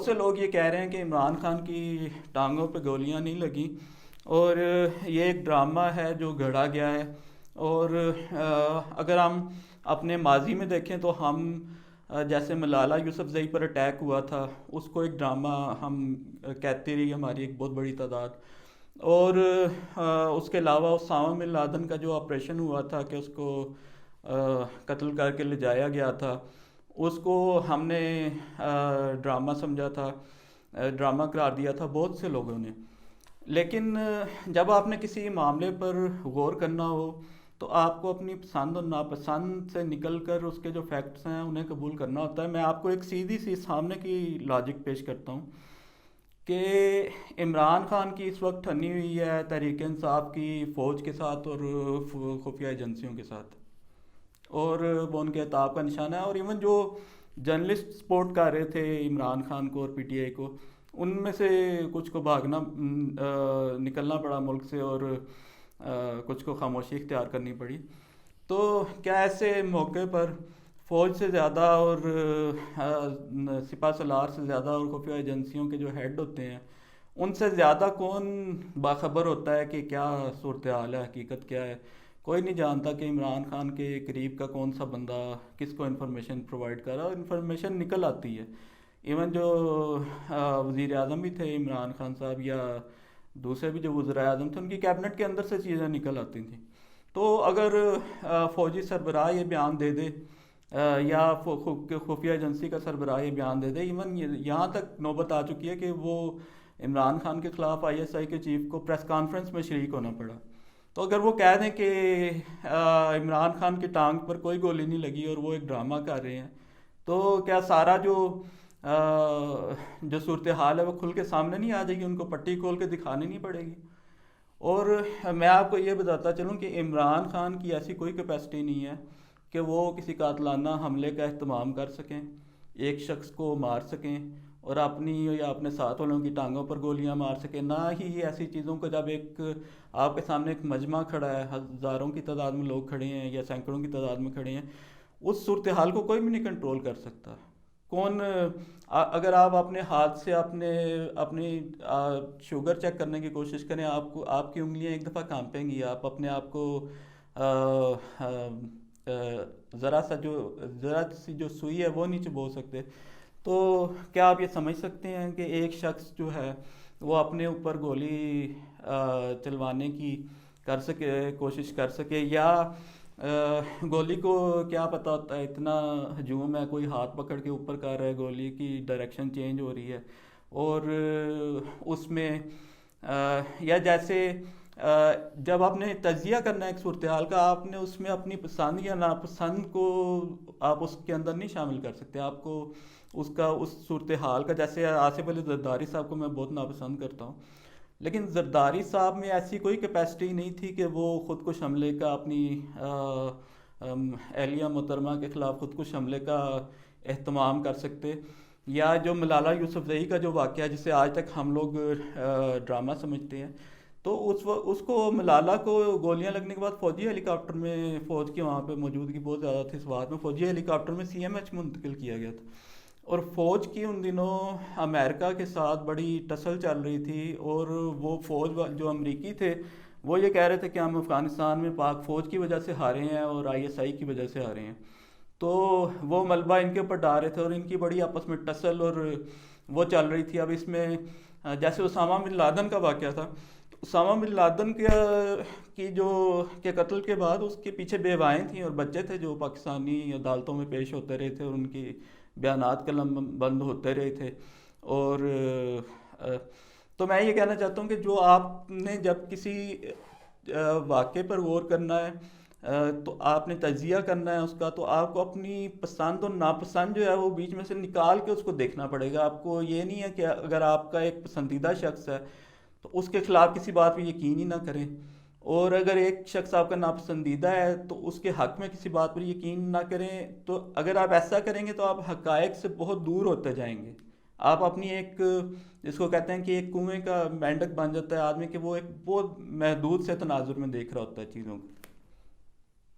بہت سے لوگ یہ کہہ رہے ہیں کہ عمران خان کی ٹانگوں پہ گولیاں نہیں لگیں اور یہ ایک ڈرامہ ہے جو گھڑا گیا ہے. اور اگر ہم اپنے ماضی میں دیکھیں تو ہم جیسے ملالہ یوسفزئی پر اٹیک ہوا تھا اس کو ایک ڈرامہ ہم کہتی رہی ہماری ایک بہت بڑی تعداد. اور اس کے علاوہ اسامہ بن لادن کا جو آپریشن ہوا تھا کہ اس کو قتل کر کے لے جایا گیا تھا اس کو ہم نے ڈرامہ سمجھا تھا, ڈرامہ قرار دیا تھا بہت سے لوگوں نے. لیکن جب آپ نے کسی معاملے پر غور کرنا ہو تو آپ کو اپنی پسند اور ناپسند سے نکل کر اس کے جو فیکٹس ہیں انہیں قبول کرنا ہوتا ہے. میں آپ کو ایک سیدھی سی سامنے کی لاجک پیش کرتا ہوں کہ عمران خان کی اس وقت ٹھنی ہوئی ہے تحریک انصاف کی فوج کے ساتھ اور خفیہ ایجنسیوں کے ساتھ, اور وہ ان کے عتاب کا نشانہ ہے. اور ایون جو جرنلسٹ سپورٹ کر رہے تھے عمران خان کو اور پی ٹی آئی کو, ان میں سے کچھ کو بھاگنا نکلنا پڑا ملک سے اور کچھ کو خاموشی اختیار کرنی پڑی. تو کیا ایسے موقع پر فوج سے زیادہ اور سپہ سالار سے زیادہ اور خفیہ ایجنسیوں کے جو ہیڈ ہوتے ہیں ان سے زیادہ کون باخبر ہوتا ہے کہ کیا صورتحال ہے, حقیقت کیا ہے؟ کوئی نہیں جانتا کہ عمران خان کے قریب کا کون سا بندہ کس کو انفارمیشن پرووائڈ کر رہا ہے, اور انفارمیشن نکل آتی ہے. ایون جو وزیر اعظم بھی تھے عمران خان صاحب یا دوسرے بھی جو وزراء اعظم تھے ان کی کیبنٹ کے اندر سے چیزیں نکل آتی تھیں. تو اگر فوجی سربراہ یہ بیان دے دے یا خفیہ ایجنسی کا سربراہ یہ بیان دے دے, ایون یہاں تک نوبت آ چکی ہے کہ وہ عمران خان کے خلاف آئی ایس آئی کے چیف کو پریس کانفرنس میں شریک ہونا پڑا. تو اگر وہ کہہ دیں کہ عمران خان کی ٹانگ پر کوئی گولی نہیں لگی اور وہ ایک ڈرامہ کر رہے ہیں, تو کیا سارا جو صورتحال ہے وہ کھل کے سامنے نہیں آ جائے گی؟ ان کو پٹی کھول کے دکھانی نہیں پڑے گی. اور میں آپ کو یہ بتاتا چلوں کہ عمران خان کی ایسی کوئی کیپیسٹی نہیں ہے کہ وہ کسی قاتلانہ حملے کا اہتمام کر سکیں, ایک شخص کو مار سکیں اور اپنی یا اپنے ساتھ والوں کی ٹانگوں پر گولیاں مار سکیں. نہ ہی ایسی چیزوں کو جب ایک آپ کے سامنے ایک مجمع کھڑا ہے, ہزاروں کی تعداد میں لوگ کھڑے ہیں یا سینکڑوں کی تعداد میں کھڑے ہیں, اس صورتحال کو کوئی بھی نہیں کنٹرول کر سکتا. کون اگر آپ اپنے ہاتھ سے اپنی شوگر چیک کرنے کی کوشش کریں, آپ کی انگلیاں ایک دفعہ کانپیں گی, آپ اپنے آپ کو ذرا سی جو سوئی ہے وہ نہیں چبو سکتے. تو کیا آپ یہ سمجھ سکتے ہیں کہ ایک شخص جو ہے وہ اپنے اوپر گولی چلوانے کی کوشش کر سکے, یا گولی کو کیا پتہ ہوتا ہے اتنا ہجوم ہے, کوئی ہاتھ پکڑ کے اوپر کر رہا ہے, گولی کی ڈائریکشن چینج ہو رہی ہے, اور اس میں یا جیسے جب آپ نے تجزیہ کرنا ہے ایک صورتحال کا, آپ نے اس میں اپنی پسند یا ناپسند کو آپ اس کے اندر نہیں شامل کر سکتے. آپ کو اس صورتحال کا, جیسے آصف علی زرداری صاحب کو میں بہت ناپسند کرتا ہوں, لیکن زرداری صاحب میں ایسی کوئی کیپیسٹی نہیں تھی کہ وہ خود کش حملے کا اپنی اہلیہ محترمہ کے خلاف خود کش حملے کا اہتمام کر سکتے. یا جو ملالہ یوسفزئی کا جو واقعہ جسے آج تک ہم لوگ ڈرامہ سمجھتے ہیں, تو اس کو ملالہ کو گولیاں لگنے کے بعد فوجی ہیلی کاپٹر میں, فوج کی وہاں پہ موجودگی بہت زیادہ تھی اس بات میں, فوجی ہیلی کاپٹر میں سی ایم ایچ منتقل کیا گیا تھا. اور فوج کی ان دنوں امریکہ کے ساتھ بڑی ٹسل چل رہی تھی, اور وہ فوج جو امریکی تھے وہ یہ کہہ رہے تھے کہ ہم افغانستان میں پاک فوج کی وجہ سے ہارے ہیں اور آئی ایس آئی کی وجہ سے ہارے ہیں. تو وہ ملبہ ان کے اوپر ڈال رہے تھے اور ان کی بڑی آپس میں ٹسل اور وہ چل رہی تھی. اب اس میں جیسے اسامہ بن لادن کا واقعہ تھا, اسامہ بن لادن کے قتل کے بعد اس کے پیچھے بیوائیں تھیں اور بچے تھے جو پاکستانی عدالتوں میں پیش ہوتے رہے تھے اور ان کی بیانات قلم بند ہوتے رہے تھے. اور تو میں یہ کہنا چاہتا ہوں کہ جو آپ نے جب کسی واقعے پر غور کرنا ہے تو آپ نے تجزیہ کرنا ہے اس کا, تو آپ کو اپنی پسند اور ناپسند جو ہے وہ بیچ میں سے نکال کے اس کو دیکھنا پڑے گا. آپ کو یہ نہیں ہے کہ اگر آپ کا ایک پسندیدہ شخص ہے تو اس کے خلاف کسی بات پہ یقین ہی نہ کریں, اور اگر ایک شخص آپ کا ناپسندیدہ ہے تو اس کے حق میں کسی بات پر یقین نہ کریں. تو اگر آپ ایسا کریں گے تو آپ حقائق سے بہت دور ہوتے جائیں گے. آپ اپنی ایک جس کو کہتے ہیں کہ ایک کنویں کا مینڈک بن جاتا ہے آدمی, کہ وہ ایک بہت محدود سے تناظر میں دیکھ رہا ہوتا ہے چیزوں کو.